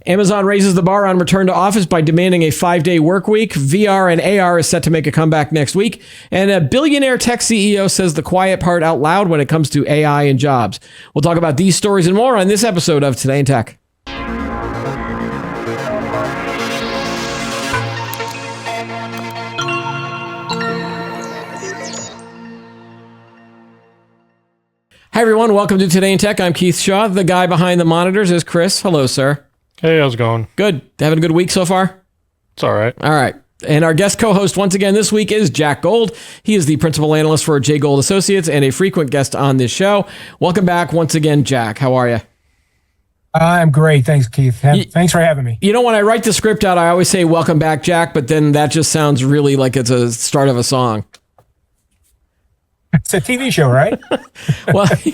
Amazon raises the bar on return to office by demanding a 5-day work week. VR and AR is set to make a comeback next week. And a billionaire tech CEO says the quiet part out loud when it comes to AI and jobs. We'll talk about these stories and more on this episode of Today in Tech. Hi, everyone. Welcome to Today in Tech. I'm Keith Shaw. The guy behind the monitors is Chris. Hello, sir. Hey, how's it going? Good. Having a good week so far? It's all right. All right. And our guest co-host once again this week is Jack Gold. He is the principal analyst for Jay Gold Associates and a frequent guest on this show. Welcome back once again, Jack. How are you? I'm great. Thanks, Keith. Thanks for having me. You know, when I write the script out, I always say, welcome back, Jack, but then that just sounds really like it's a start of a song. It's a TV show, right?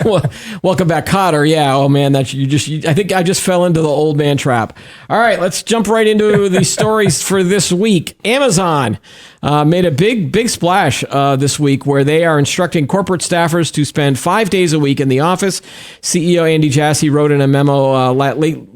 well, welcome back, Cotter. Yeah. Oh man, I think I just fell into the old man trap. All right, let's jump right into the stories for this week. Amazon made a big splash this week where they are instructing corporate staffers to spend 5 days a week in the office. CEO Andy Jassy wrote in a memo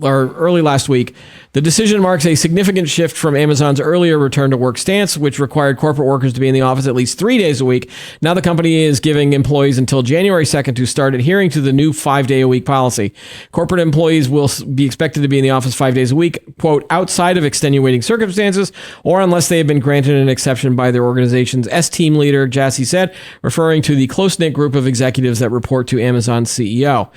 early last week. The decision marks a significant shift from Amazon's earlier return to work stance, which required corporate workers to be in the office at least 3 days a week. Now the company is giving employees until January 2nd to start adhering to the new 5-day-a-week policy. Corporate employees will be expected to be in the office 5 days a week, quote, outside of extenuating circumstances, or unless they have been granted an exception by their organization's S-team leader, Jassy said, referring to the close-knit group of executives that report to Amazon's CEO.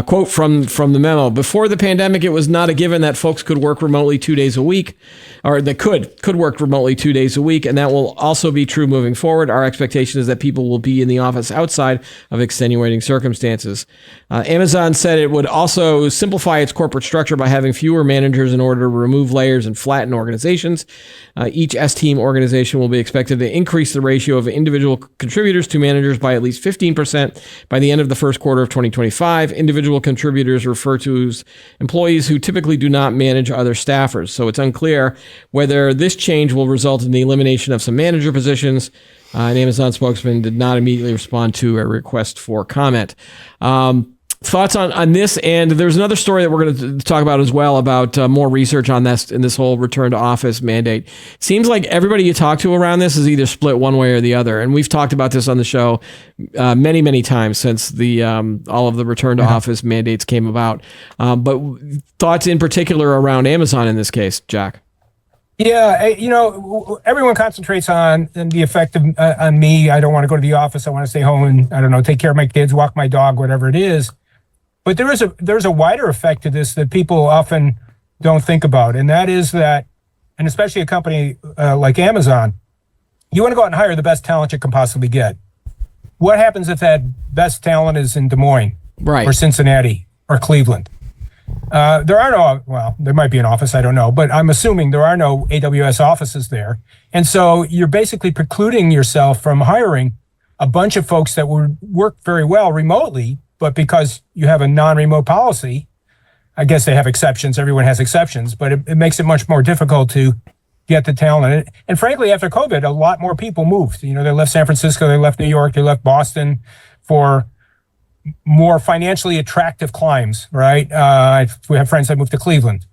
Quote from the memo, before the pandemic, it was not a given that folks could work remotely 2 days a week, or they could work remotely 2 days a week, and that will also be true moving forward. Our expectation is that people will be in the office outside of extenuating circumstances. Amazon said it would also simplify its corporate structure by having fewer managers in order to remove layers and flatten organizations. Each S-team organization will be expected to increase the ratio of individual contributors to managers by at least 15% by the end of the first quarter of 2025. Individual contributors refer to as employees who typically do not manage other staffers. So it's unclear whether this change will result in the elimination of some manager positions. An Amazon spokesman did not immediately respond to a request for comment. Thoughts on this? And there's another story that we're going to talk about as well about more research on this in this whole return to office mandate. Seems like everybody you talk to around this is either split one way or the other. And we've talked about this on the show many times since the all of the return to office mandates came about. But thoughts in particular around Amazon in this case, Jack? Yeah, everyone concentrates on the effect on me. I don't want to go to the office. I want to stay home and, I don't know, take care of my kids, walk my dog, whatever it is. But there's a wider effect to this that people often don't think about. And that is that, and especially a company like Amazon, you want to go out and hire the best talent you can possibly get. What happens if that best talent is in Des Moines, right, or Cincinnati or Cleveland? There might be an office, I don't know, but I'm assuming there are no AWS offices there. And so you're basically precluding yourself from hiring a bunch of folks that would work very well remotely, but because you have a non-remote policy, I guess they have exceptions, everyone has exceptions, but it makes it much more difficult to get the talent. And frankly, after COVID, a lot more people moved. They left San Francisco, they left New York, they left Boston for more financially attractive climes, right? We have friends that moved to Cleveland.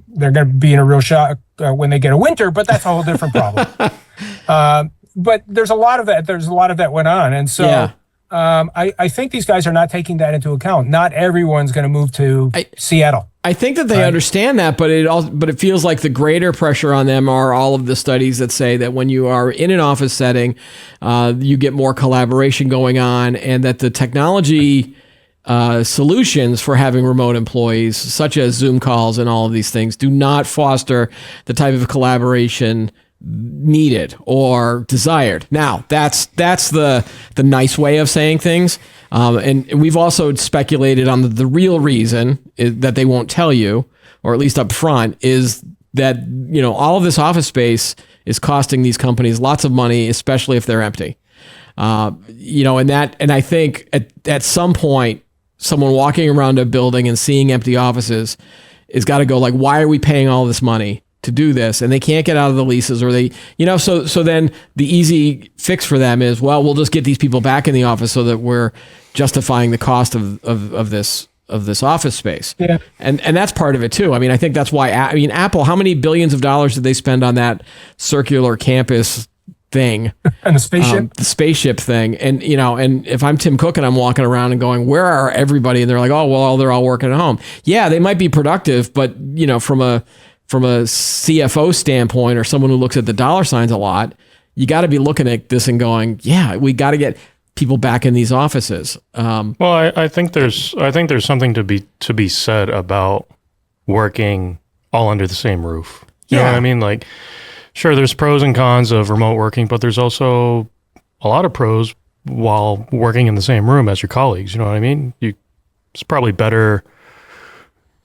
They're going to be in a real shock when they get a winter, but that's a whole different problem. But there's a lot of that. There's a lot of that went on. And so yeah. I think these guys are not taking that into account. Not everyone's going to move to Seattle. I think that they understand that, but it feels like the greater pressure on them are all of the studies that say that when you are in an office setting, you get more collaboration going on, and that the technology solutions for having remote employees, such as Zoom calls and all of these things, do not foster the type of collaboration needed or desired. Now, that's the nice way of saying things. And we've also speculated on the real reason that they won't tell you, or at least up front, is that, all of this office space is costing these companies lots of money, especially if they're empty. And I think at some point, someone walking around a building and seeing empty offices has got to go like, why are we paying all this money to do this? And they can't get out of the leases, or they, so then the easy fix for them is, well, we'll just get these people back in the office so that we're justifying the cost of this of this office space. Yeah. And that's part of it too. I mean, I think that's why, Apple, how many billions of dollars did they spend on that circular campus thing? And the spaceship? The spaceship thing. And, and if I'm Tim Cook and I'm walking around and going, where are everybody? And they're like, oh, well, they're all working at home. Yeah, they might be productive, but, from a CFO standpoint or someone who looks at the dollar signs a lot, you got to be looking at this and going, yeah, we got to get people back in these offices. Well, I think there's something to be said about working all under the same roof. You know what I mean? Like, sure, there's pros and cons of remote working, but there's also a lot of pros while working in the same room as your colleagues. You know what I mean? It's probably better,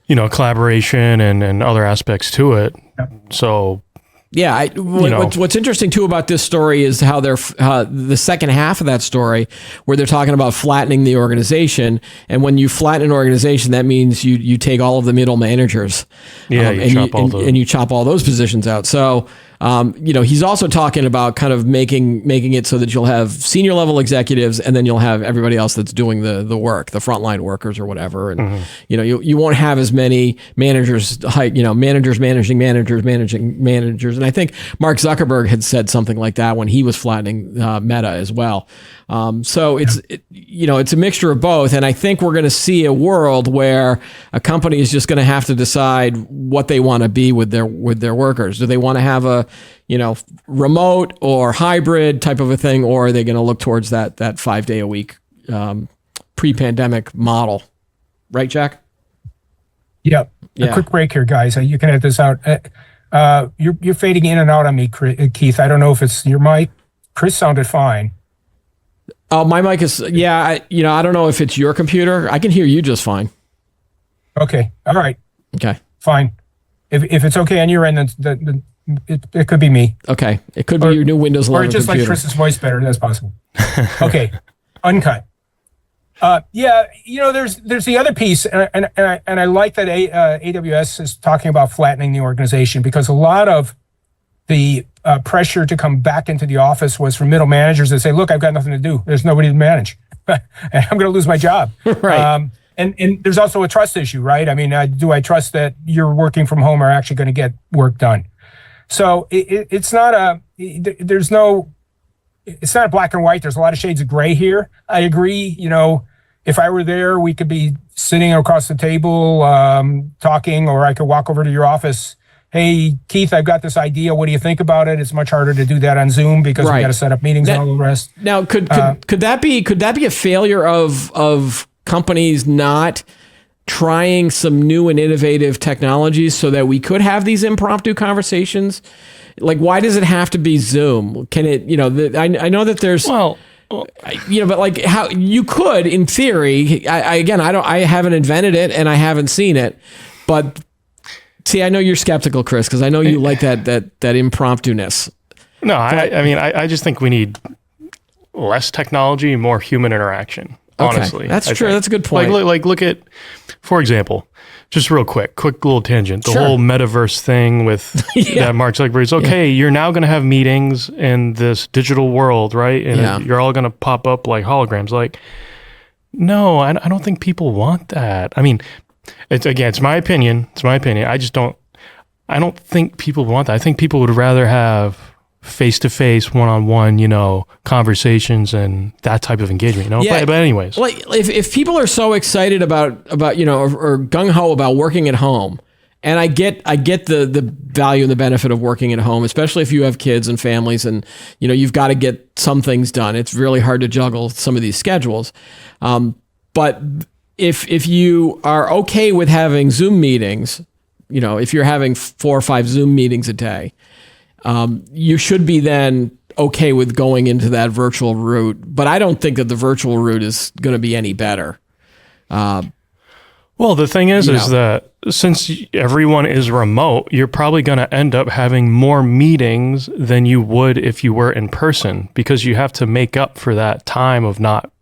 collaboration and other aspects to it. Yep. So, yeah, what's interesting too about this story is how the second half of that story, where they're talking about flattening the organization, and when you flatten an organization, that means you take all of the middle managers, and you chop all those positions out. So, he's also talking about kind of making it so that you'll have senior level executives, and then you'll have everybody else that's doing the work, the frontline workers or whatever, and you won't have as many managers, managers managing managers. And I think Mark Zuckerberg had said something like that when he was flattening Meta as well. So it's a mixture of both. And I think we're going to see a world where a company is just going to have to decide what they want to be with their workers. Do they want to have a, remote or hybrid type of a thing, or are they going to look towards that 5 day a week pre-pandemic model? Right, Jack? Yep. Yeah. A quick break here, guys. You can edit this out. You're fading in and out on me, Keith. I don't know if it's your mic. Chris sounded fine. Oh, my mic is, I don't know if it's your computer. I can hear you just fine. Okay. All right. Okay. Fine. If it's okay on your end, then it could be me. Okay. It could be your new Windows 11 or just computer. like Chris's voice better. That's possible. Okay. Uncut. There's the other piece, and I like that AWS is talking about flattening the organization, because a lot of the pressure to come back into the office was from middle managers that say, look, I've got nothing to do. There's nobody to manage. And I'm going to lose my job. Right. And there's also a trust issue, right? I mean, do I trust that you're working from home are actually going to get work done? So it's not it's not black and white. There's a lot of shades of gray here. I agree. If I were there, we could be sitting across the table talking, or I could walk over to your office. Hey, Keith, I've got this idea. What do you think about it? It's much harder to do that on Zoom because we got to set up meetings and all the rest. Now, could that be a failure of companies not trying some new and innovative technologies so that we could have these impromptu conversations? Like, why does it have to be Zoom? Can it? I know that there's but like how you could, in theory. I haven't invented it and I haven't seen it, but. See, I know you're skeptical, Chris, because I know you like that impromptu-ness. No, I just think we need less technology, more human interaction. Honestly, that's true. That's a good point. Like look at, for example, just real quick little tangent. The whole metaverse thing with that Mark Zuckerberg. Okay, you're now going to have meetings in this digital world, right? And you're all going to pop up like holograms. Like, no, I don't think people want that. I mean. It's my opinion. I don't think people want that. I think people would rather have face-to-face, one-on-one, conversations and that type of engagement, But anyways. Like if people are so excited about or gung-ho about working at home, and I get the value and the benefit of working at home, especially if you have kids and families and, you've got to get some things done. It's really hard to juggle some of these schedules. But if you are okay with having Zoom meetings, if you're having 4 or 5 Zoom meetings a day, you should be then okay with going into that virtual route. But I don't think that the virtual route is going to be any better. Well, the thing is that since everyone is remote, you're probably going to end up having more meetings than you would if you were in person, because you have to make up for that time of not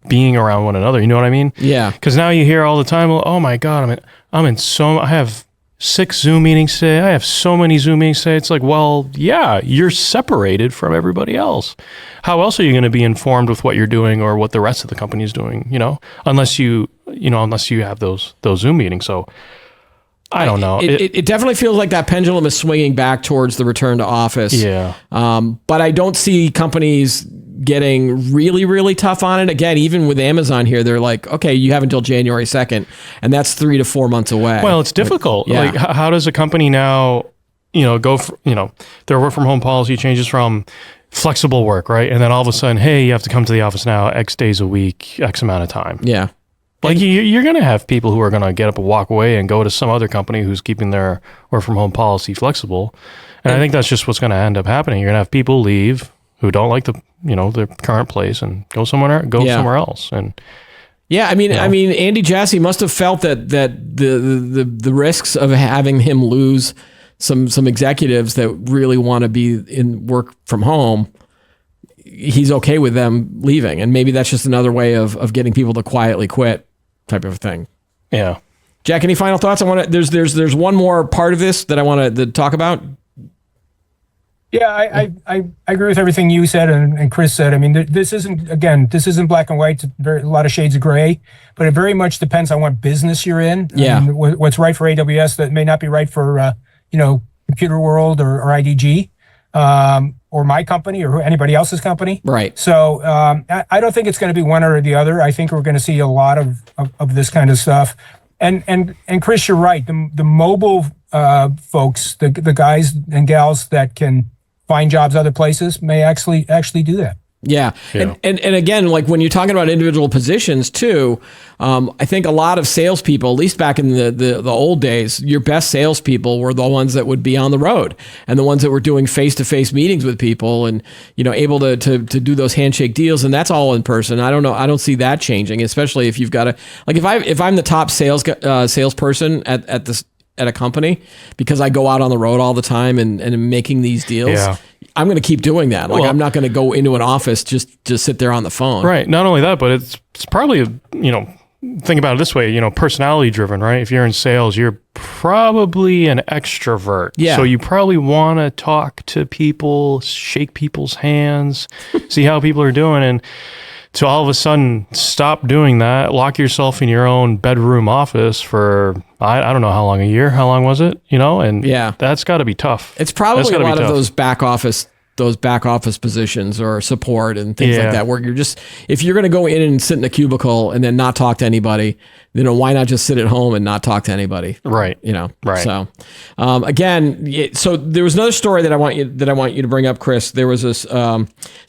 being around one another. You know what I mean? Yeah. Because now you hear all the time, oh my God, I have 6 Zoom meetings today. I have so many Zoom meetings today. It's like, well, yeah, you're separated from everybody else. How else are you going to be informed with what you're doing or what the rest of the company is doing, unless you unless you have those Zoom meetings. So I don't know. It definitely feels like that pendulum is swinging back towards the return to office. Yeah. But I don't see companies getting really, really tough on it. Again, even with Amazon here, they're like, okay, you have until January 2nd, and that's 3 to 4 months away. Well, it's difficult. Yeah. Like, how does a company now, go for, their work from home policy changes from flexible work, right? And then all of a sudden, hey, you have to come to the office now X days a week, X amount of time. Yeah. Like you're going to have people who are going to get up and walk away and go to some other company who's keeping their work from home policy flexible. And I think that's just what's going to end up happening. You're going to have people leave who don't like their current place and go somewhere else. And yeah, I mean, Andy Jassy must have felt that the risks of having him lose some executives that really want to be in work from home, he's okay with them leaving. And maybe that's just another way of getting people to quietly quit type of thing. Yeah. Jack, any final thoughts? There's one more part of this that I want to talk about. Yeah, I agree with everything you said and Chris said. I mean, this isn't black and white. It's a lot of shades of gray, but it very much depends on what business you're in. Yeah. What's right for AWS that may not be right for, Computer World or IDG, or my company or anybody else's company. Right. So I don't think it's going to be one or the other. I think we're going to see a lot of this kind of stuff. And Chris, you're right. The mobile folks, the guys and gals that can find jobs other places may actually do that. Yeah. And again, like when you're talking about individual positions too, I think a lot of salespeople, at least back in the old days, your best salespeople were the ones that would be on the road and the ones that were doing face-to-face meetings with people and, able to do those handshake deals. And that's all in person. I don't know. I don't see that changing, especially if you've got to, like if I'm the top salesperson at a company because I go out on the road all the time and am making these deals. Yeah. I'm going to keep doing that. Like, I'm not going to go into an office just to sit there on the phone. Right. Not only that, but it's probably, think about it this way, personality driven, right? If you're in sales, you're probably an extrovert. Yeah. So you probably want to talk to people, shake people's hands, see how people are doing. And to all of a sudden stop doing that, lock yourself in your own bedroom office for, I don't know how long, a year? How long was it? And yeah, that's got to be tough. It's probably a lot of those back office positions or support and things like that, where you're just, if you're going to go in and sit in a cubicle and then not talk to anybody, why not just sit at home and not talk to anybody? Right. Right. So, again, so there was another story that I want you to bring up, Chris. There was this,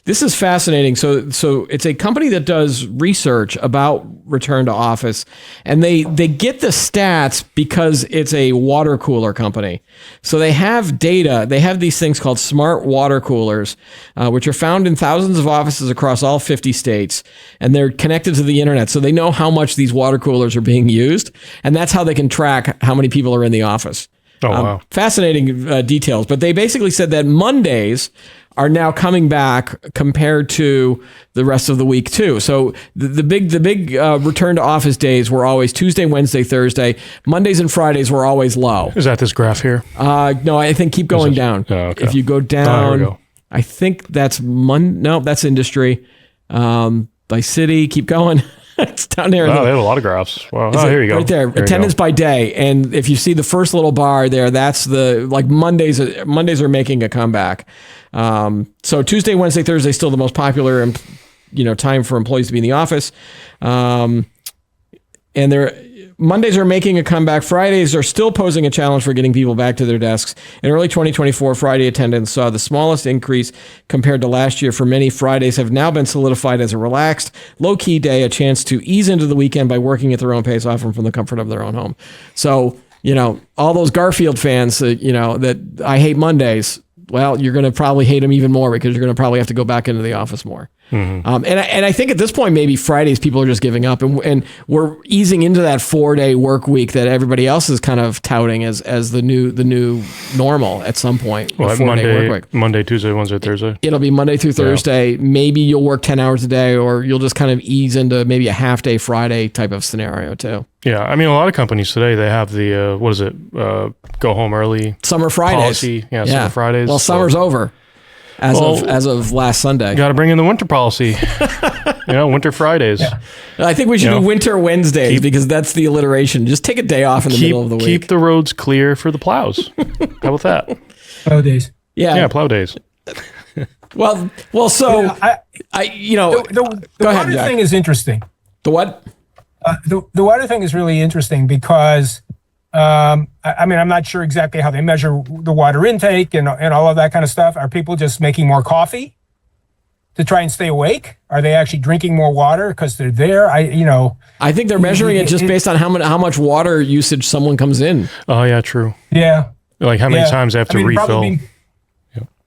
this is fascinating. So it's a company that does research about return to office, and they get the stats because it's a water cooler company. So they have data. They have these things called smart water coolers, which are found in thousands of offices across all 50 states, and they're connected to the internet. So they know how much these water coolers are being used, and that's how they can track how many people are in the office. Oh, wow. Fascinating details. But they basically said that Mondays are now coming back compared to the rest of the week too. So the big return to office days were always Tuesday, Wednesday, Thursday. Mondays and Fridays were always low. Is that this graph here? No, I think keep going down. Oh, okay. If you go down, I think that's No, that's industry. By city, keep going. It's down there. Oh, they have a lot of graphs. Wow. Oh, here you go. Right there. Attendance by day. And if you see the first little bar there, that's Mondays are making a comeback. So Tuesday, Wednesday, Thursday, still the most popular, time for employees to be in the office. And Mondays are making a comeback. Fridays are still posing a challenge for getting people back to their desks. In early 2024, Friday attendance saw the smallest increase compared to last year. For many, Fridays have now been solidified as a relaxed, low-key day, a chance to ease into the weekend by working at their own pace, often from the comfort of their own home. So, all those Garfield fans, that I hate Mondays, well, you're going to probably hate them even more because you're going to probably have to go back into the office more. Mm-hmm. And I think at this point, maybe Fridays people are just giving up, and we're easing into that 4-day work week that everybody else is kind of touting as the new normal at some point. Well, Monday, Tuesday, Wednesday, Thursday. It'll be Monday through Thursday. Yeah. Maybe you'll work 10 hours a day, or you'll just kind of ease into maybe a half day Friday type of scenario too. Yeah, I mean, a lot of companies today, they have the go home early summer Fridays policy. Yeah, summer Fridays. Well, summer's over. as of last Sunday. Got to bring in the winter policy. Winter Fridays. Yeah. I think we should do winter Wednesdays because that's the alliteration. Just take a day off in the middle of the week. Keep the roads clear for the plows. How about that? Plow days. Yeah, plow days. Well. So the go ahead, water Jack. thing is interesting. The what? The water thing is really interesting because, I'm not sure exactly how they measure the water intake and all of that kind of stuff. Are people just making more coffee to try and stay awake? Are they actually drinking more water because they're there? I think they're measuring it just based on how much water usage someone comes in. Oh yeah, true. Yeah. Like how many times they have to refill.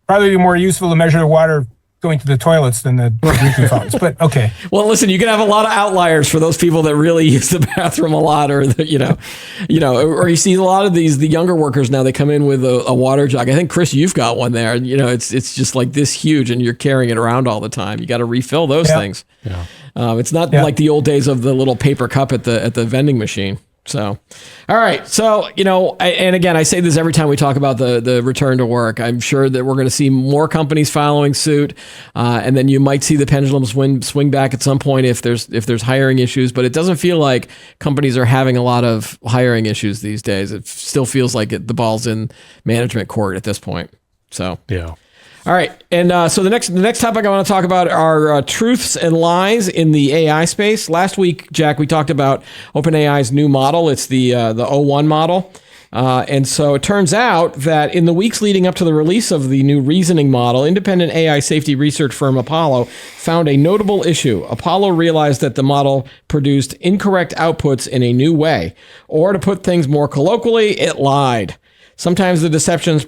Probably be more useful to measure the water going to the toilets than the drinking fountains, but okay. Well, listen, you can have a lot of outliers for those people that really use the bathroom a lot, or or you see a lot of the younger workers now. They come in with a water jug. I think Chris, you've got one there. It's just like this huge, and you're carrying it around all the time. You got to refill those things. Yeah. It's not like the old days of the little paper cup at the vending machine. So, all right. So, and again, I say this every time we talk about the return to work. I'm sure that we're going to see more companies following suit, and then you might see the pendulum swing back at some point if there's hiring issues. But it doesn't feel like companies are having a lot of hiring issues these days. It still feels like the ball's in management court at this point. So, yeah. All right, and so the next topic I want to talk about are truths and lies in the AI space. Last week, Jack, we talked about OpenAI's new model. It's the O1 model. And so it turns out that in the weeks leading up to the release of the new reasoning model, independent AI safety research firm Apollo found a notable issue. Apollo realized that the model produced incorrect outputs in a new way, or to put things more colloquially, it lied. Sometimes the deceptions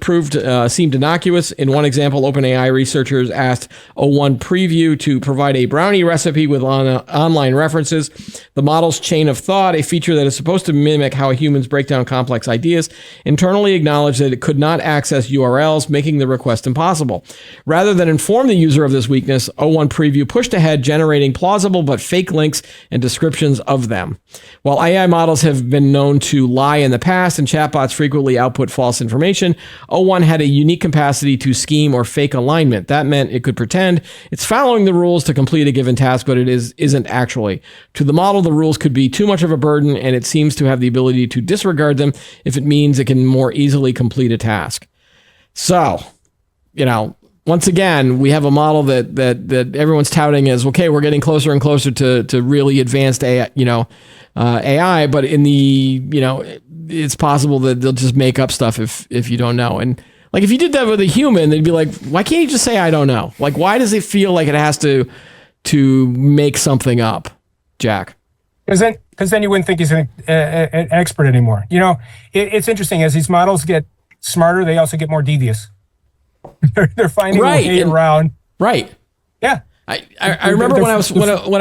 seemed innocuous. In one example, OpenAI researchers asked O1 Preview to provide a brownie recipe with online references. The model's chain of thought, a feature that is supposed to mimic how humans break down complex ideas, internally acknowledged that it could not access URLs, making the request impossible. Rather than inform the user of this weakness, O1 Preview pushed ahead, generating plausible but fake links and descriptions of them. While AI models have been known to lie in the past and chatbots frequently output false information, O1 had a unique capacity to scheme or fake alignment. That meant it could pretend it's following the rules to complete a given task, but it isn't actually. To the model, the rules could be too much of a burden, and it seems to have the ability to disregard them if it means it can more easily complete a task. So, once again, we have a model that everyone's touting as, okay, we're getting closer and closer to really advanced AI, AI, but in the, it's possible that they'll just make up stuff if you don't know. And like, if you did that with a human, they'd be like, why can't you just say, I don't know? Like, why does it feel like it has to make something up, Jack? Because then you wouldn't think he's an expert anymore. It's interesting. As these models get smarter, they also get more devious. They're finding a way around. Right. Yeah. I remember when I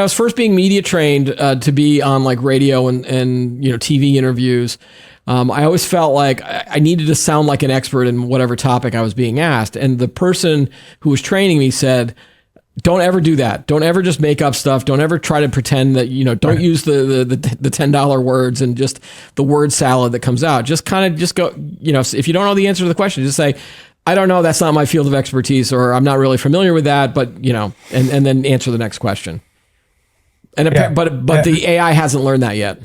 was first being media trained to be on like radio and TV interviews. I always felt like I needed to sound like an expert in whatever topic I was being asked. And the person who was training me said, don't ever do that. Don't ever just make up stuff. Don't ever try to pretend that, don't use the $10 words and just the word salad that comes out. Just kind of just go, if you don't know the answer to the question, just say, I don't know. That's not my field of expertise, or I'm not really familiar with that, but, and then answer the next question. And but the AI hasn't learned that yet.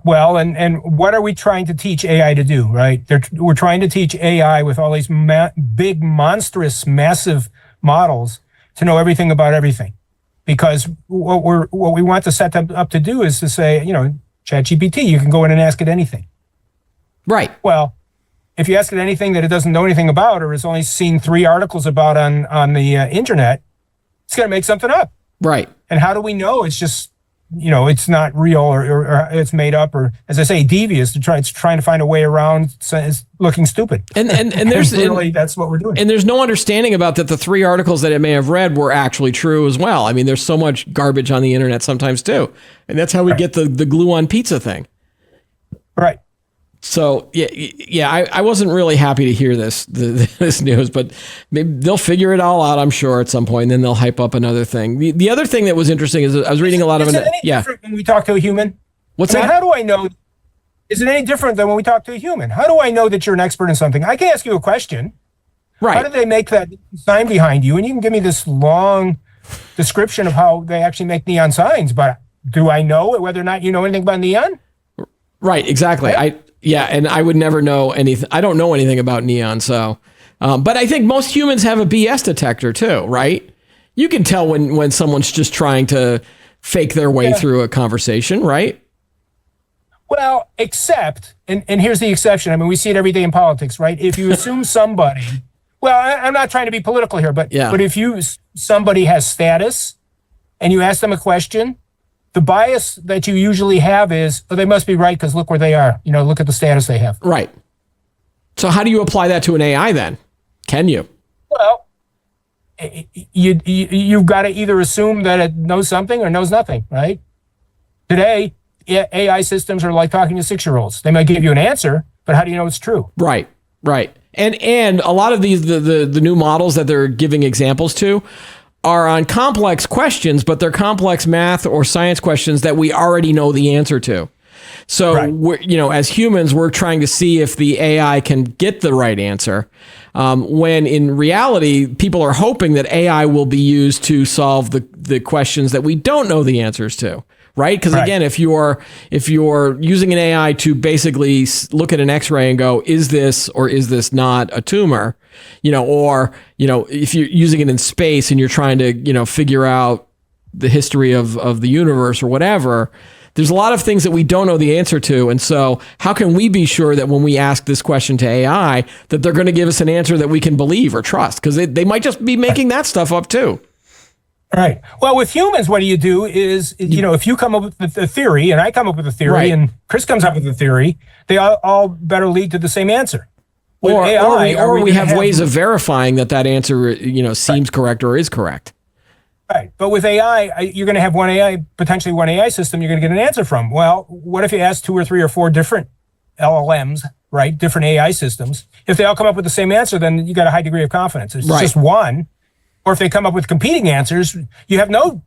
Well, and what are we trying to teach AI to do, right? We're trying to teach AI with all these big, monstrous, massive models to know everything about everything. Because what we want to set them up to do is to say, ChatGPT, you can go in and ask it anything. Right. Well, if you ask it anything that it doesn't know anything about, or has only seen 3 articles about on the internet, it's going to make something up. Right. And how do we know it's just, it's not real or it's made up, or, as I say, devious it's trying to find a way around it's looking stupid. And there's really, that's what we're doing. And there's no understanding about that the 3 articles that it may have read were actually true as well. I mean, there's so much garbage on the internet sometimes too. And that's how we get the glue on pizza thing. Right. So yeah, I wasn't really happy to hear this news, but maybe they'll figure it all out, I'm sure, at some point, and then they'll hype up another thing. The other thing that was interesting is I was reading a lot of it. Yeah. When we talk to a human, what's that? How do I know? Is it any different than when we talk to a human? How do I know that you're an expert in something? I can ask you a question, Right. How did they make that sign behind you? And you can give me this long description of how they actually make neon signs, but do I know whether or not you know anything about neon? Right, exactly. Right? And I would never know anything. I don't know anything about neon, so. But I think most humans have a BS detector too, right? You can tell when someone's just trying to fake their way through a conversation, right? Well, except, and here's the exception. I mean, we see it every day in politics, right? If you assume somebody, well, I'm not trying to be political here, but if somebody has status and you ask them a question, the bias that you usually have is, oh, they must be right because look where they are. Look at the status they have. Right. So how do you apply that to an AI then? Can you? Well, you've got to either assume that it knows something or knows nothing, right? Today, AI systems are like talking to 6-year-olds. They might give you an answer, but how do you know it's true? Right. And a lot of these, the new models that they're giving examples to are on complex questions, but they're complex math or science questions that we already know the answer to. So, we're, as humans, we're trying to see if the AI can get the right answer. When in reality, people are hoping that AI will be used to solve the questions that we don't know the answers to. Right? Because again, if you're using an AI to basically look at an X-ray and go, is this or is this not a tumor? Or if you're using it in space and you're trying to figure out the history of the universe or whatever, there's a lot of things that we don't know the answer to. And so how can we be sure that when we ask this question to AI that they're going to give us an answer that we can believe or trust? Because they might just be making that stuff up too. Right. Well, with humans, what you do is, if you come up with a theory and I come up with a theory and Chris comes up with a theory, they all better lead to the same answer. With AI, or we have ways of verifying that answer, seems correct or is correct. Right. But with AI, you're going to have potentially one AI system you're going to get an answer from. Well, what if you ask 2 or 3 or 4 different LLMs, right? Different AI systems. If they all come up with the same answer, then you got a high degree of confidence. It's just one. Or if they come up with competing answers, you have no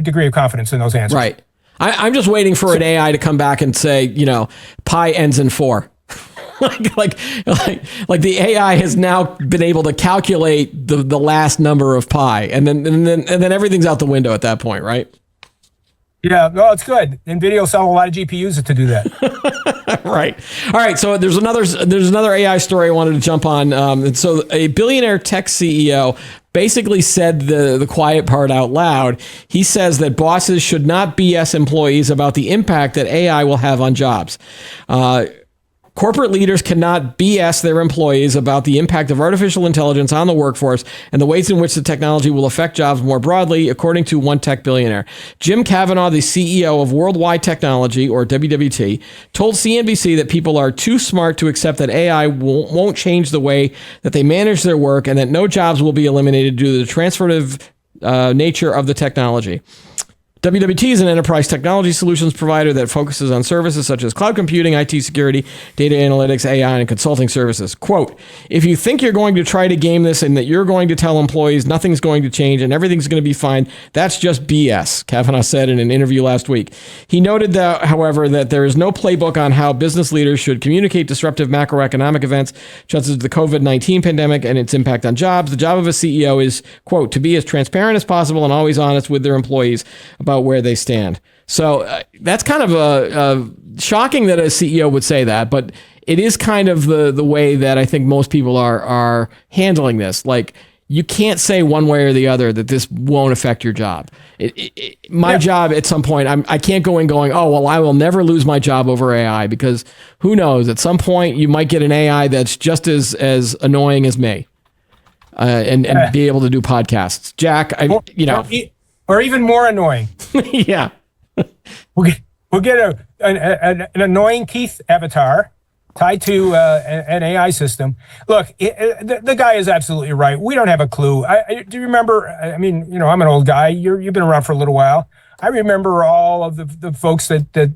degree of confidence in those answers. Right. I'm just waiting for an AI to come back and say, pi ends in 4. like the AI has now been able to calculate the last number of pi, and then everything's out the window at that point, right? Yeah, no, it's good. NVIDIA will sell a lot of GPUs to do that. Right. All right. So there's another AI story I wanted to jump on. And so a billionaire tech CEO basically said the quiet part out loud. He says that bosses should not BS employees about the impact that AI will have on jobs. Corporate leaders cannot BS their employees about the impact of artificial intelligence on the workforce and the ways in which the technology will affect jobs more broadly, according to one tech billionaire. Jim Kavanaugh, the CEO of Worldwide Technology, or WWT, told CNBC that people are too smart to accept that AI won't change the way that they manage their work and that no jobs will be eliminated due to the transformative nature of the technology. WWT is an enterprise technology solutions provider that focuses on services such as cloud computing, IT security, data analytics, AI, and consulting services. Quote, if you think you're going to try to game this and that you're going to tell employees nothing's going to change and everything's going to be fine, that's just BS, Kavanaugh said in an interview last week. He noted that, however, that there is no playbook on how business leaders should communicate disruptive macroeconomic events, such as the COVID-19 pandemic and its impact on jobs. The job of a CEO is, quote, to be as transparent as possible and always honest with their employees about where they stand. So that's kind of shocking that a CEO would say that, but it is kind of the way that I think most people are handling this. Like, you can't say one way or the other that this won't affect your job. My job at some point, I can't go in going, oh, well, I will never lose my job over AI, because who knows, at some point you might get an AI that's just as annoying as me and be able to do podcasts. Jack, or even more annoying. Yeah. We'll get an annoying Keith avatar tied to an AI system. Look, the guy is absolutely right. We don't have a clue. Do you remember? I mean, I'm an old guy. You've been around for a little while. I remember all of the folks that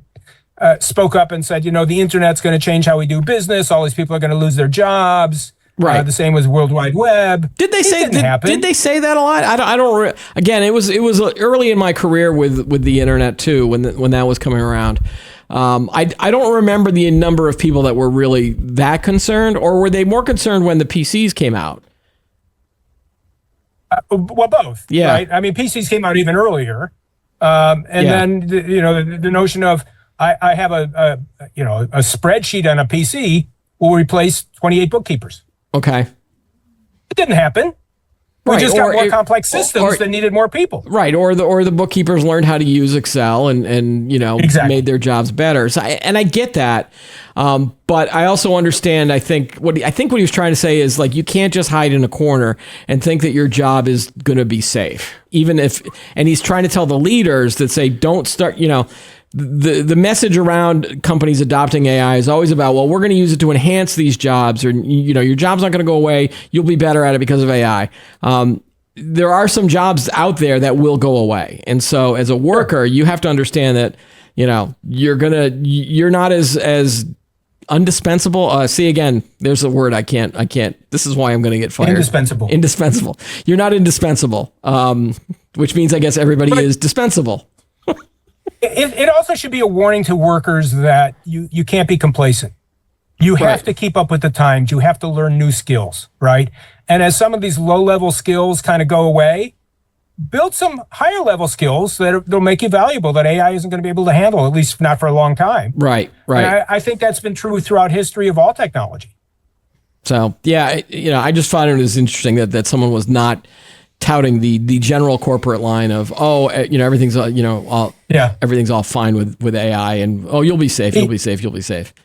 spoke up and said, the internet's going to change how we do business. All these people are going to lose their jobs. Right. The same with World Wide Web. Did they say that a lot? I don't. Again, it was early in my career with the internet too, when that was coming around. I don't remember the number of people that were really that concerned, or were they more concerned when the PCs came out? Well, both. Yeah. Right. I mean, PCs came out even earlier, then the notion of I have a spreadsheet on a PC will replace 28 bookkeepers. Okay. It didn't happen. We just got more complex systems that needed more people. Right. Or the bookkeepers learned how to use Excel and Exactly. made their jobs better. So I get that. But I also understand, I think what he was trying to say is, like, you can't just hide in a corner and think that your job is going to be safe. And he's trying to tell the leaders that say, don't start, the message around companies adopting AI is always about, well, we're going to use it to enhance these jobs, or, your job's not going to go away. You'll be better at it because of AI. There are some jobs out there that will go away. And so as a worker, you have to understand that, you're not as indispensable. See, again, there's a word I can't, this is why I'm going to get fired. Indispensable. You're not indispensable. Which means, I guess, everybody is dispensable. It also should be a warning to workers that you can't be complacent. You have to keep up with the times. You have to learn new skills, right? And as some of these low-level skills kind of go away, build some higher-level skills that'll make you valuable, that AI isn't going to be able to handle, at least not for a long time. Right. And I think that's been true throughout history of all technology. So, yeah, I just found it was interesting that someone was not touting the general corporate line of, everything's everything's all fine with AI, and you'll be safe.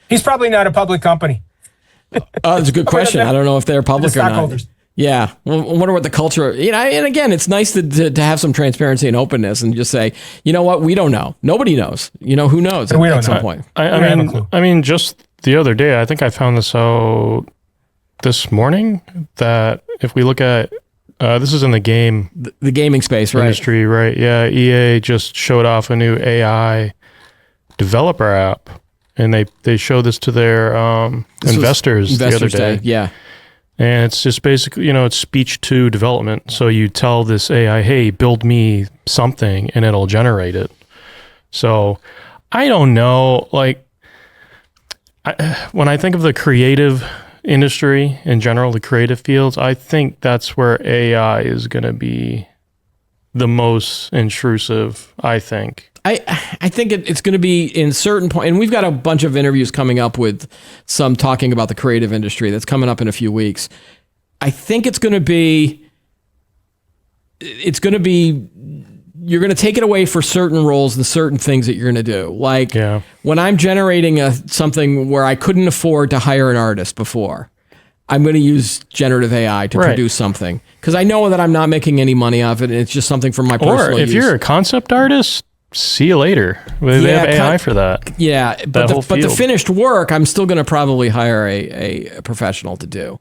He's probably not a public company. Oh, that's a good question. I don't know if they're public or not. Yeah, well, I wonder what the culture. And again, it's nice to have some transparency and openness, and just say, you know what, we don't know. Nobody knows. Who knows at some point. I mean, just the other day, I think I found this out this morning, that if we look at this is in the gaming space, right? Industry, right? Yeah, EA just showed off a new AI developer app, and they showed this to their investors the other day. Yeah, and it's just basically, it's speech to development. So you tell this AI, hey, build me something, and it'll generate it. So I don't know, when I think of the creative industry in general, the creative fields, I think that's where AI is going to be the most intrusive, I think. I think it's going to be in certain point, and we've got a bunch of interviews coming up with some talking about the creative industry that's coming up in a few weeks. I think it's going to be you're going to take it away for certain roles and certain things that you're going to do. Like when I'm generating something where I couldn't afford to hire an artist before, I'm going to use generative AI to produce something, because I know that I'm not making any money off it, and it's just something for my personal use. Or if you're a concept artist, see you later. They have AI for that. Yeah, but the finished work, I'm still going to probably hire a professional to do.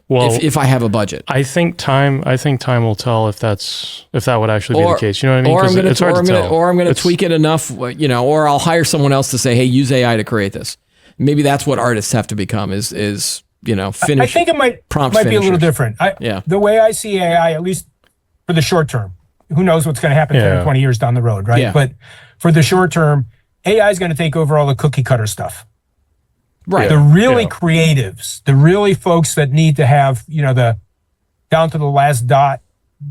Well, if I have a budget, I think time will tell if that would actually be the case. You know what I mean? Or I'm going to tweak it enough, or I'll hire someone else to say, hey, use AI to create this. Maybe that's what artists have to become is finish. I think it might be a little different. The way I see AI, at least for the short term, who knows what's going to happen 10 or 20 years down the road, right? Yeah. But for the short term, AI is going to take over all the cookie cutter stuff. Right. The really creatives, the really folks that need to have, the down to the last dot,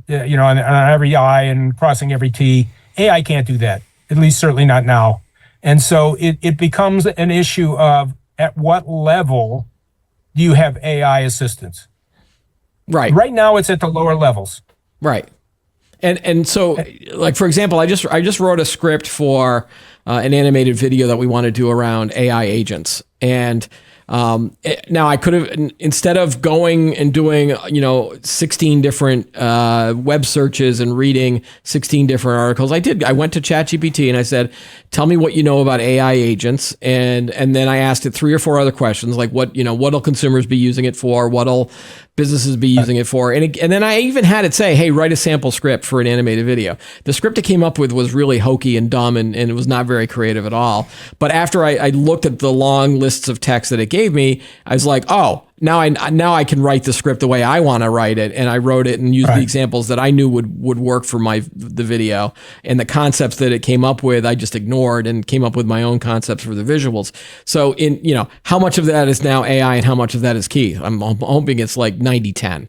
on every I and crossing every T. AI can't do that, at least certainly not now. And so it becomes an issue of, at what level do you have AI assistance? Right. Right now, it's at the lower levels. Right. And so, like, for example, I just wrote a script for an animated video that we want to do around AI agents. And now I could have, instead of going and doing, 16 different web searches and reading 16 different articles, I went to ChatGPT and I said, tell me what you know about AI agents. And then I asked it 3 or 4 other questions, like what'll consumers be using it for? What'll businesses be using it for? And then I even had it say, hey, write a sample script for an animated video. The script it came up with was really hokey and dumb, and it was not very creative at all. But after I looked at the long lists of text that it gave me, I was like, oh, now I can write the script the way I want to write it. And I wrote it and used the examples that I knew would work for the video. And the concepts that it came up with, I just ignored and came up with my own concepts for the visuals. So how much of that is now AI and how much of that is Keith? I'm hoping it's like 90-10.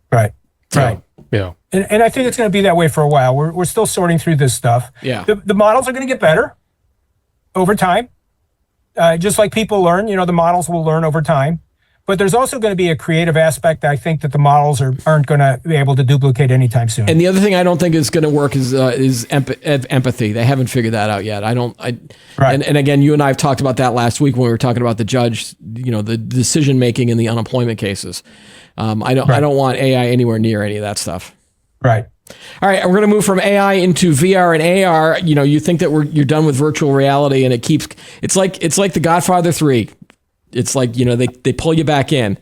Right. Right. Yeah. And I think it's going to be that way for a while. We're still sorting through this stuff. Yeah. The models are going to get better over time. Just like people learn, the models will learn over time. But there's also going to be a creative aspect. I think that the models aren't going to be able to duplicate anytime soon. And the other thing I don't think is going to work is empathy. They haven't figured that out yet. Right. And again, you and I have talked about that last week when we were talking about the judge, the decision making in the unemployment cases. I don't want AI anywhere near any of that stuff. Right. All right, we're going to move from AI into VR and AR. You think that you're done with virtual reality, and it's like The Godfather 3. It's like, they pull you back in.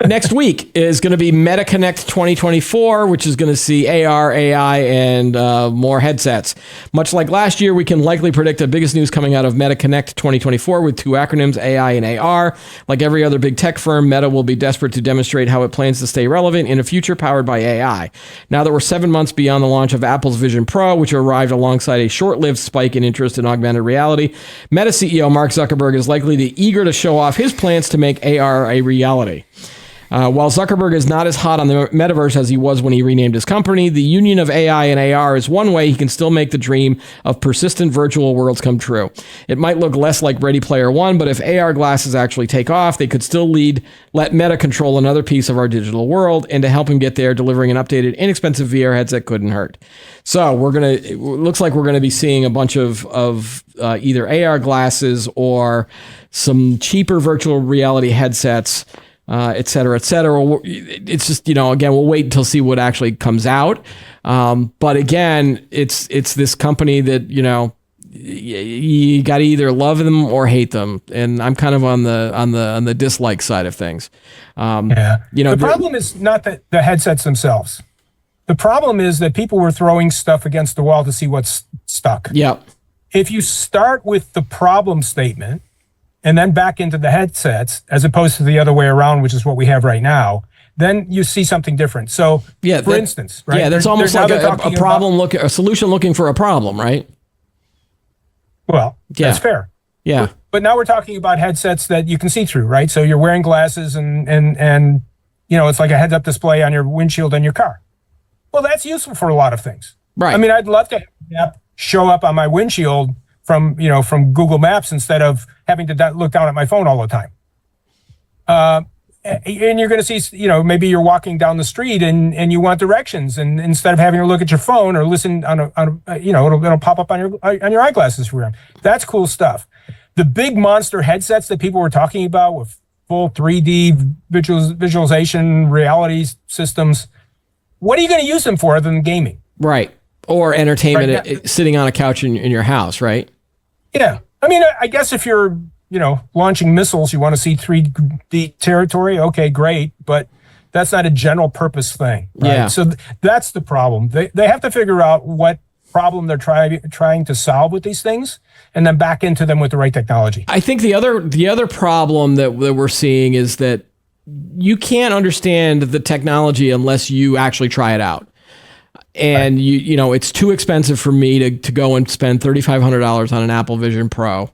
Next week is going to be MetaConnect 2024, which is going to see AR, AI, and more headsets. Much like last year, we can likely predict the biggest news coming out of MetaConnect 2024 with two acronyms, AI and AR. Like every other big tech firm, Meta will be desperate to demonstrate how it plans to stay relevant in a future powered by AI. Now that we're 7 months beyond the launch of Apple's Vision Pro, which arrived alongside a short-lived spike in interest in augmented reality, Meta CEO Mark Zuckerberg is likely eager to show off his plans to make AR a reality. While Zuckerberg is not as hot on the metaverse as he was when he renamed his company, the union of AI and AR is one way he can still make the dream of persistent virtual worlds come true. It might look less like Ready Player One, but if AR glasses actually take off, they could still let Meta control another piece of our digital world, and to help him get there, delivering an updated, inexpensive VR headset couldn't hurt. So it looks like we're going to be seeing a bunch of either AR glasses or some cheaper virtual reality headsets, et cetera, et cetera. It's just, again, we'll wait until see what actually comes out. But again, it's this company that, you got to either love them or hate them. And I'm kind of on the dislike side of things. The problem is not the headsets themselves. The problem is that people were throwing stuff against the wall to see what's stuck. Yeah. If you start with the problem statement and then back into the headsets, as opposed to the other way around, which is what we have right now, then you see something different. So, for instance, right? Yeah, that's almost like a problem a solution looking for a problem, right? Well, that's fair. Yeah. But now we're talking about headsets that you can see through, right? So you're wearing glasses and it's like a heads-up display on your windshield in your car. Well, that's useful for a lot of things. Right. I mean, I'd love to have an app show up on my windshield from Google Maps instead of having to look down at my phone all the time. And you're going to see, maybe you're walking down the street and you want directions, and instead of having to look at your phone or listen it'll pop up on your eyeglasses for you. That's cool stuff. The big monster headsets that people were talking about with full 3D visualization reality systems, what are you going to use them for other than gaming? Right. Or entertainment, sitting on a couch in your house, right? Yeah. I mean, I guess if you're, launching missiles, you want to see 3D territory. Okay, great. But that's not a general purpose thing. Right? Yeah. So that's the problem. They have to figure out what problem they're trying to solve with these things and then back into them with the right technology. I think the other problem that we're seeing is that you can't understand the technology unless you actually try it out. And right. It's too expensive for me to go and spend $3,500 on an Apple Vision Pro.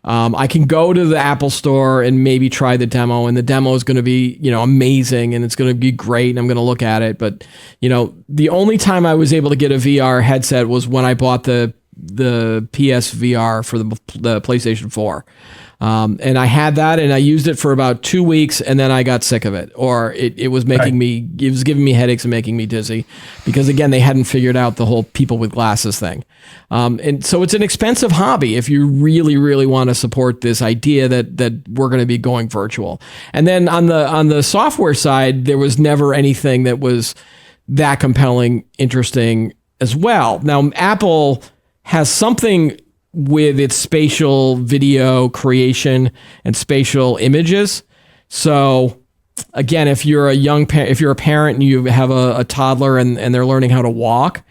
I can go to the Apple store and maybe try the demo, and the demo is going to be, amazing, and it's going to be great, and I'm going to look at it. But, the only time I was able to get a VR headset was when I bought the PSVR for the PlayStation 4. And I had that, and I used it for about 2 weeks, and then I got sick of it, or it was making me, it was giving me headaches and making me dizzy, because again, they hadn't figured out the whole people with glasses thing. And so it's an expensive hobby if you really, really want to support this idea that we're going to be going virtual. And then on the software side, there was never anything that was that compelling, interesting as well. Now, Apple has something with its spatial video creation and spatial images. So again, if you're a parent and you have a toddler and they're learning how to walk,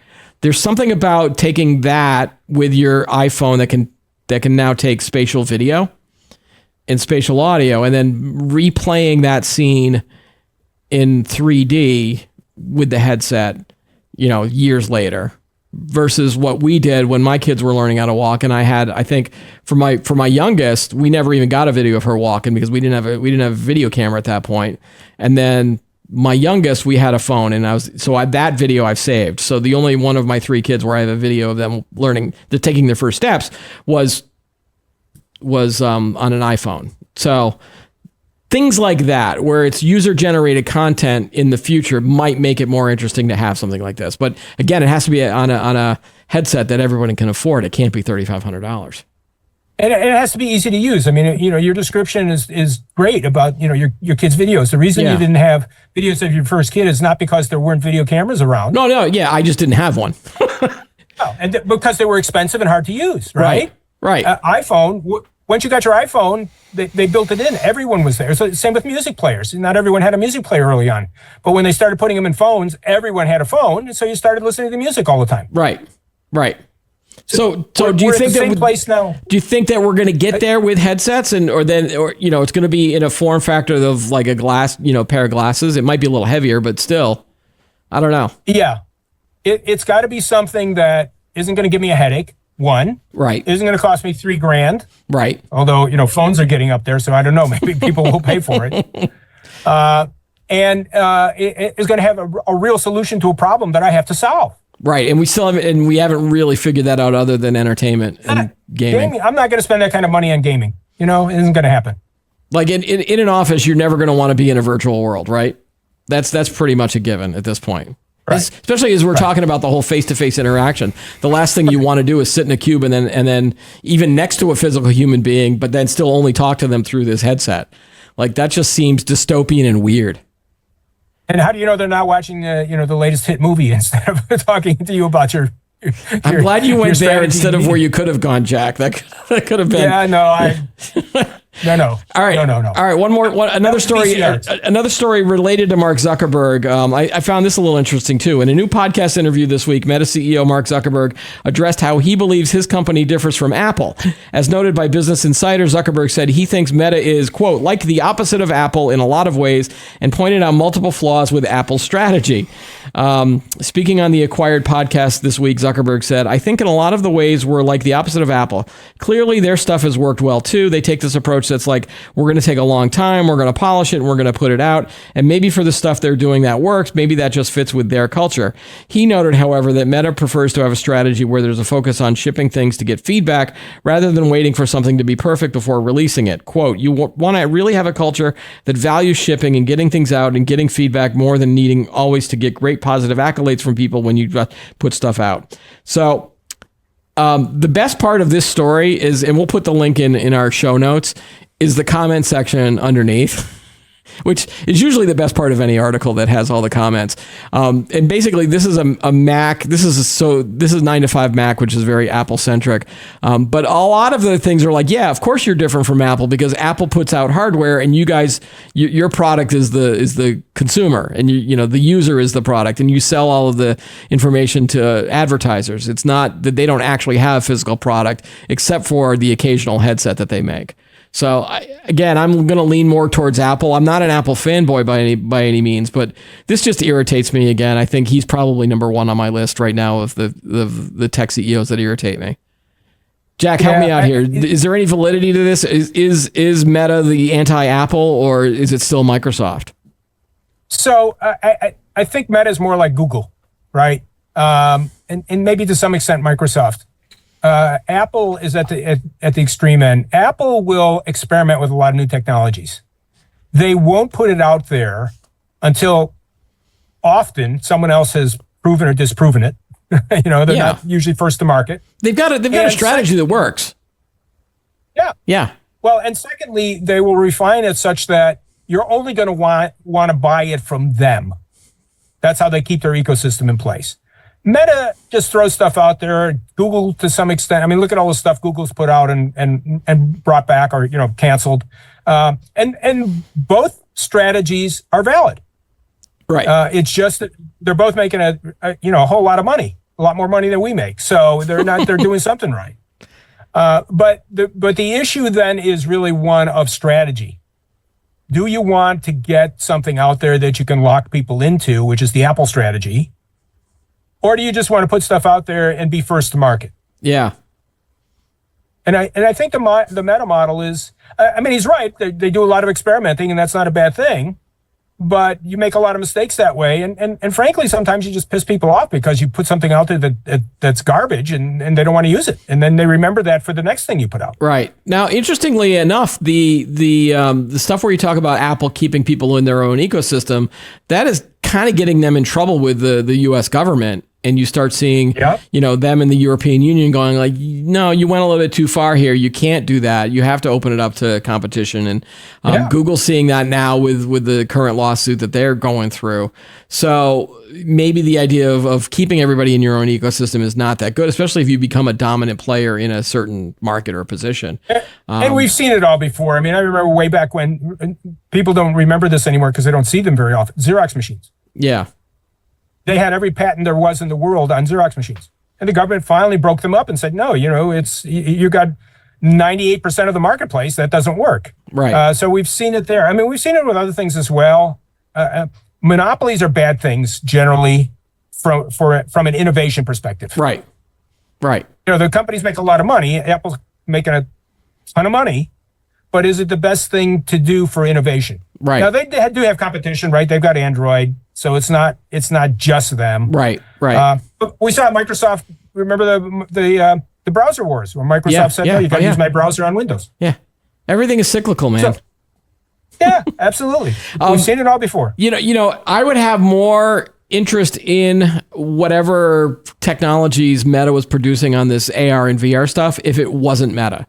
there's something about taking that with your iPhone that can now take spatial video and spatial audio and then replaying that scene in 3D with the headset, years later. Versus what we did when my kids were learning how to walk, and I think for my youngest, we never even got a video of her walking because we didn't have a video camera at that point. And then my youngest, we had a phone, and that video I've saved. So the only one of my 3 kids where I have a video of them taking their first steps was on an iPhone. So things like that, where it's user-generated content in the future, might make it more interesting to have something like this. But again, it has to be on a headset that everyone can afford. It can't be $3,500. And it has to be easy to use. I mean, your description is great about, your kids' videos. The reason you didn't have videos of your first kid is not because there weren't video cameras around. No, yeah, I just didn't have one. Because they were expensive and hard to use, right? Right. iPhone, once you got your iPhone, they built it in. Everyone was there. So same with music players. Not everyone had a music player early on. But when they started putting them in phones, everyone had a phone. And so you started listening to music all the time. Right. So do you think Do you think that we're going to get there with headsets, or it's going to be in a form factor of like a glass, pair of glasses? It might be a little heavier, but still, I don't know. Yeah, it's got to be something that isn't going to give me a headache. One, right, isn't going to cost me $3,000. Right. Although phones are getting up there, so I don't know. Maybe people will pay for it. It is going to have a real solution to a problem that I have to solve. Right, and we haven't really figured that out other than entertainment and gaming. I'm not going to spend that kind of money on gaming. It isn't going to happen. Like in an office, you're never going to want to be in a virtual world, right? That's pretty much a given at this point. Right. Especially as we're talking about the whole face-to-face interaction. The last thing you want to do is sit in a cube and then even next to a physical human being, but then still only talk to them through this headset. Like, that just seems dystopian and weird. And how do you know they're not watching the latest hit movie instead of talking to you about your I'm glad you went there instead of where you could have gone, Jack. That could have been. Yeah, no, No. All right. No. All right. Another story. Another story related to Mark Zuckerberg. I found this a little interesting too. In a new podcast interview this week, Meta CEO Mark Zuckerberg addressed how he believes his company differs from Apple. As noted by Business Insider, Zuckerberg said he thinks Meta is, quote, like the opposite of Apple in a lot of ways, and pointed out multiple flaws with Apple's strategy. Speaking on the Acquired podcast this week, Zuckerberg said, I think in a lot of the ways we're like the opposite of Apple. Clearly, their stuff has worked well too. They take this approach that's like, we're going to take a long time, we're going to polish it, and we're going to put it out. And maybe for the stuff they're doing that works, maybe that just fits with their culture. He noted, however, that Meta prefers to have a strategy where there's a focus on shipping things to get feedback rather than waiting for something to be perfect before releasing it. Quote, you want to really have a culture that values shipping and getting things out and getting feedback more than needing always to get great positive accolades from people when you put stuff out. So the best part of this story is, and we'll put the link in our show notes, is the comment section underneath, which is usually the best part of any article that has all the comments. And basically, this is a Mac. This is 9to5 Mac, which is very Apple centric. But a lot of the things are like, yeah, of course you're different from Apple because Apple puts out hardware, and you guys, your product is the consumer, and the user is the product, and you sell all of the information to advertisers. It's not that they don't actually have physical product, except for the occasional headset that they make. So again, I'm going to lean more towards Apple. I'm not an Apple fanboy by any means, but this just irritates me again. I think he's probably number one on my list right now of the tech CEOs that irritate me. Jack, help me out here. Is there any validity to this? Is Meta the anti-Apple, or is it still Microsoft? So I think Meta is more like Google, right? And maybe to some extent Microsoft. Apple is at the extreme end. Apple will experiment with a lot of new technologies. They won't put it out there until often someone else has proven or disproven it. They're not usually first to market. They've got a strategy that works. Yeah. Well, and secondly, they will refine it such that you're only going to want to buy it from them. That's how they keep their ecosystem in place. Meta just throws stuff out there. Google, to some extent, I mean, look at all the stuff Google's put out and brought back or canceled. And both strategies are valid. Right. It's just that they're both making a whole lot of money, a lot more money than we make. So they're doing something right. But the issue then is really one of strategy. Do you want to get something out there that you can lock people into, which is the Apple strategy? Or do you just want to put stuff out there and be first to market? Yeah. And I think the Meta model is, he's right. They do a lot of experimenting, and that's not a bad thing. but you make a lot of mistakes that way. And frankly, sometimes you just piss people off because you put something out there that's garbage and they don't want to use it. And then they remember that for the next thing you put out. Right. Now, interestingly enough, the stuff where you talk about Apple keeping people in their own ecosystem, that is kind of getting them in trouble with the U.S. government. And you start seeing, them in the European Union going like, no, you went a little bit too far here. You can't do that. You have to open it up to competition. And Google's seeing that now with the current lawsuit that they're going through. So maybe the idea of keeping everybody in your own ecosystem is not that good, especially if you become a dominant player in a certain market or position. And we've seen it all before. I mean, I remember way back when, people don't remember this anymore because they don't see them very often. Xerox machines. Yeah. They had every patent there was in the world on Xerox machines. And the government finally broke them up and said, no, you got 98% of the marketplace. That doesn't work. Right. So we've seen it there. I mean, we've seen it with other things as well. Monopolies are bad things generally from an innovation perspective. Right. Right. The companies make a lot of money. Apple's making a ton of money. But is it the best thing to do for innovation? Right. Now, they do have competition, right? They've got Android. So it's not just them. Right, right. But we saw Microsoft. Remember the browser wars where Microsoft said, "No, you got to use my browser on Windows." Yeah, everything is cyclical, man. Yeah, absolutely. We've seen it all before. I would have more interest in whatever technologies Meta was producing on this AR and VR stuff if it wasn't Meta.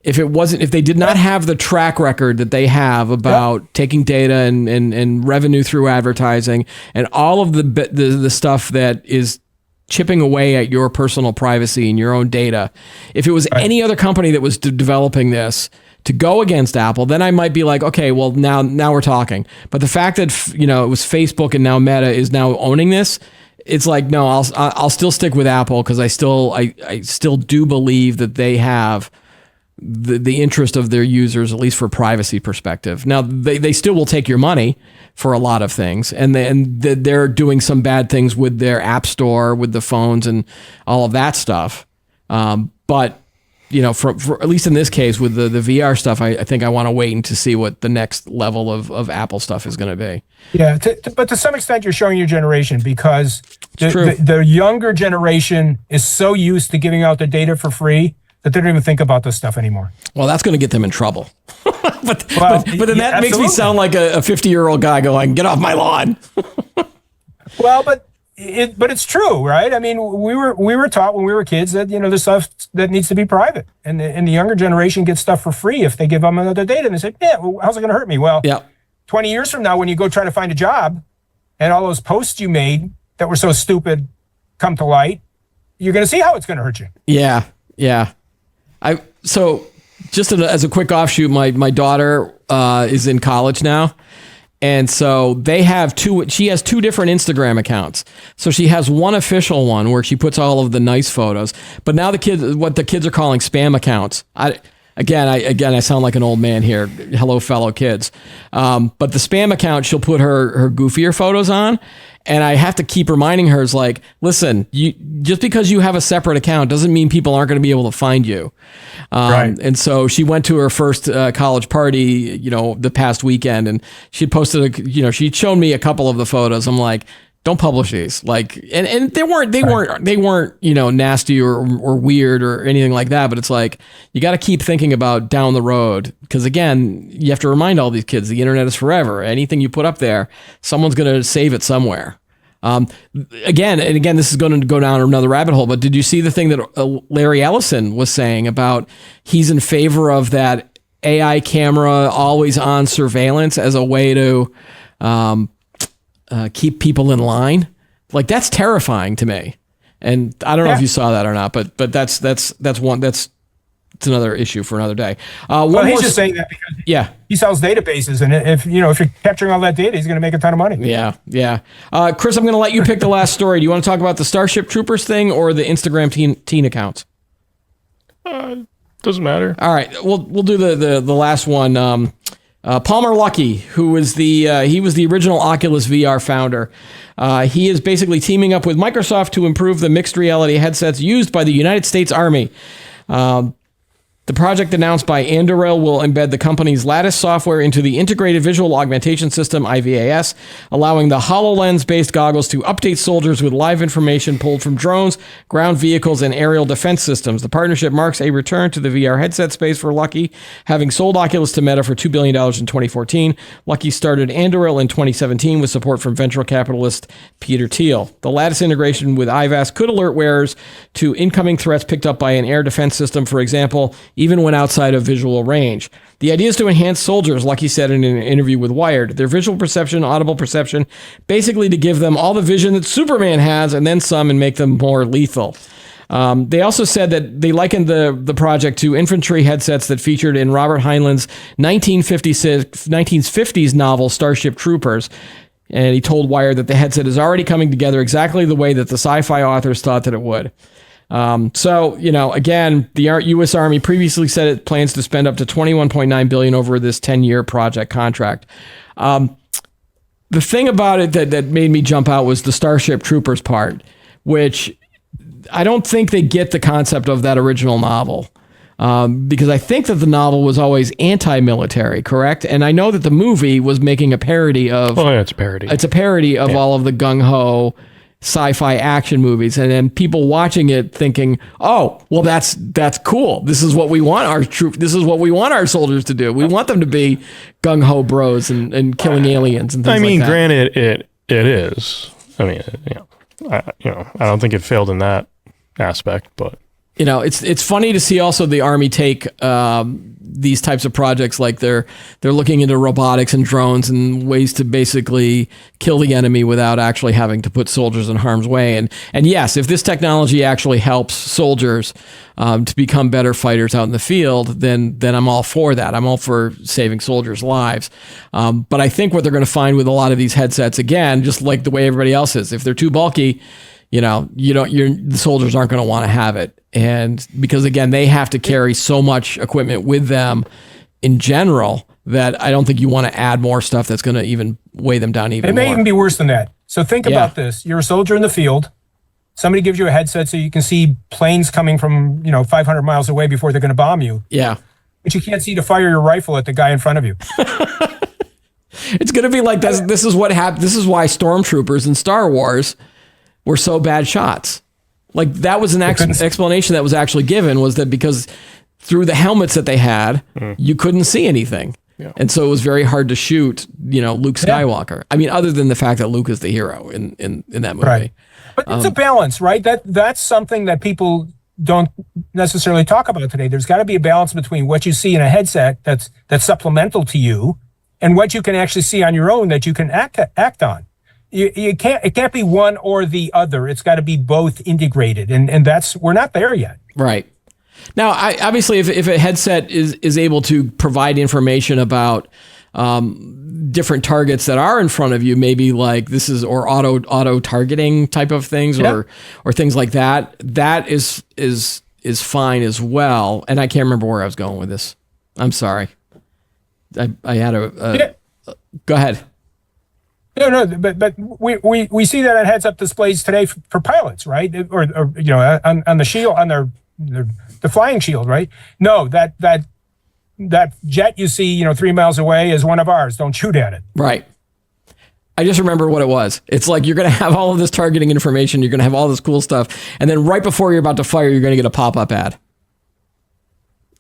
If they did not have the track record that they have about taking data and revenue through advertising and all of the stuff that is chipping away at your personal privacy and your own data, if it was any other company that was developing this to go against Apple, then I might be like, okay, well now we're talking. But the fact that it was Facebook and now Meta is now owning this, it's like, no, I'll still stick with Apple because I still do believe that they have the interest of their users, at least for privacy perspective. Now, they still will take your money for a lot of things, and they're doing some bad things with their app store, with the phones and all of that stuff. But for at least in this case with the VR stuff, I think I want to wait and to see what the next level of Apple stuff is going to be. Yeah, but to some extent, you're showing your generation because the younger generation is so used to giving out their data for free that they don't even think about this stuff anymore. Well, that's going to get them in trouble. but then that makes me sound like a 50-year-old guy going, get off my lawn. Well, but it's true, right? I mean, we were taught when we were kids that, there's stuff that needs to be private. And the younger generation gets stuff for free if they give them their data. And they say, well, how's it going to hurt me? Well, 20 years from now, when you go try to find a job and all those posts you made that were so stupid come to light, you're going to see how it's going to hurt you. Yeah, yeah. So just as a quick offshoot, my daughter is in college now. And so she has two different Instagram accounts. So she has one official one where she puts all of the nice photos, but now what the kids are calling spam accounts. I sound like an old man here. Hello, fellow kids. But the spam account, she'll put her goofier photos on. And I have to keep reminding her, it's like, listen, just because you have a separate account doesn't mean people aren't going to be able to find you. Right. And so she went to her first college party, the past weekend, and she posted, she'd shown me a couple of the photos. I'm like, don't publish these. Like, and they weren't, nasty or weird or anything like that. But it's like, you got to keep thinking about down the road. Because again, you have to remind all these kids, the internet is forever. Anything you put up there, someone's going to save it somewhere. Again, this is going to go down another rabbit hole, but did you see the thing that Larry Ellison was saying about he's in favor of that AI camera always on surveillance as a way to, keep people in line? Like, that's terrifying to me. And I don't know if you saw that or not, but that's another issue for another day. He's just saying that because he sells databases, and if you're capturing all that data, he's going to make a ton of money. Yeah. Chris, I'm going to let you pick the last story. Do you want to talk about the Starship Troopers thing or the Instagram teen accounts? Doesn't matter. All right, we'll do the last one. Palmer Luckey, who was he was the original Oculus VR founder. He is basically teaming up with Microsoft to improve the mixed reality headsets used by the United States Army. The project announced by Anduril will embed the company's Lattice software into the Integrated Visual Augmentation System, IVAS, allowing the HoloLens-based goggles to update soldiers with live information pulled from drones, ground vehicles, and aerial defense systems. The partnership marks a return to the VR headset space for Lucky, having sold Oculus to Meta for $2 billion in 2014. Lucky started Anduril in 2017 with support from venture capitalist Peter Thiel. The Lattice integration with IVAS could alert wearers to incoming threats picked up by an air defense system, for example, even when outside of visual range. The idea is to enhance soldiers, Lucky said in an interview with Wired, their visual perception, audible perception, basically to give them all the vision that Superman has and then some and make them more lethal. They also said that they likened the project to infantry headsets that featured in Robert Heinlein's 1950s novel Starship Troopers. And he told Wired that the headset is already coming together exactly the way that the sci-fi authors thought that it would. So, again, the U.S. Army previously said it plans to spend up to $21.9 billion over this 10-year project contract. The thing about it that made me jump out was the Starship Troopers part, which I don't think they get the concept of that original novel. Because I think that the novel was always anti-military, correct? And I know that the movie was making a parody of... Oh, yeah, it's a parody. It's a parody of all of the gung-ho sci-fi action movies, and then people watching it thinking, "Oh, well, that's cool. This is what we want This is what we want our soldiers to do. We want them to be gung ho bros and killing aliens and things like that." Granted, it is. I mean, I don't think it failed in that aspect, but it's funny to see also the Army take these types of projects, like they're looking into robotics and drones and ways to basically kill the enemy without actually having to put soldiers in harm's way. And yes, if this technology actually helps soldiers to become better fighters out in the field, then I'm all for that. I'm all for saving soldiers' lives. But I think what they're going to find with a lot of these headsets, again, just like the way everybody else is, if they're too bulky, the soldiers aren't going to want to have it. And because, again, they have to carry so much equipment with them in general that I don't think you want to add more stuff that's going to even weigh them down even more. It may even be worse than that. So think about this. You're a soldier in the field. Somebody gives you a headset so you can see planes coming from, 500 miles away before they're going to bomb you. Yeah. But you can't see to fire your rifle at the guy in front of you. It's going to be like this. This is what happened. This is why stormtroopers in Star Wars were so bad shots. Like, that was an explanation that was actually given, was that because through the helmets that they had, you couldn't see anything. Yeah. And so it was very hard to shoot, Luke Skywalker. Yeah. I mean, other than the fact that Luke is the hero in that movie. Right. But it's a balance, right? That's something that people don't necessarily talk about today. There's got to be a balance between what you see in a headset that's supplemental to you and what you can actually see on your own that you can act on. It can't be one or the other. It's got to be both integrated, and we're not there yet. Right. Now, obviously, if a headset is able to provide information about different targets that are in front of you, maybe like this is or auto targeting type of things, or things like that, that is fine as well. And I can't remember where I was going with this. I'm sorry. I had go ahead. No, but we see that on heads-up displays today for pilots, right? Or on the shield, on the flying shield, right? No, that jet you see 3 miles away is one of ours. Don't shoot at it. Right. I just remember what it was. It's like you're going to have all of this targeting information. You're going to have all this cool stuff, and then right before you're about to fire, you're going to get a pop-up ad.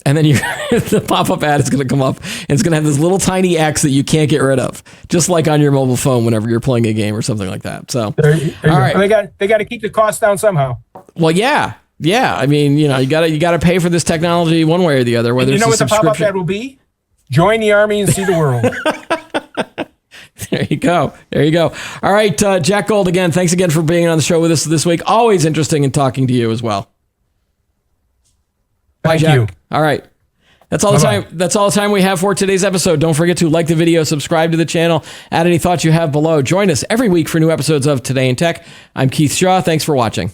And then the pop-up ad is going to come up, and it's going to have this little tiny X that you can't get rid of, just like on your mobile phone whenever you're playing a game or something like that. So, all right, they got to keep the cost down somehow. Well, yeah. I mean, you got to pay for this technology one way or the other. Whether you know what the pop-up ad will be? Join the Army and see the world. There you go. All right, Jack Gold, again, thanks again for being on the show with us this week. Always interesting in talking to you as well. Bye, Jack. Thank you. All right. That's all the time. That's all the time we have for today's episode. Don't forget to like the video, subscribe to the channel, add any thoughts you have below. Join us every week for new episodes of Today in Tech. I'm Keith Shaw. Thanks for watching.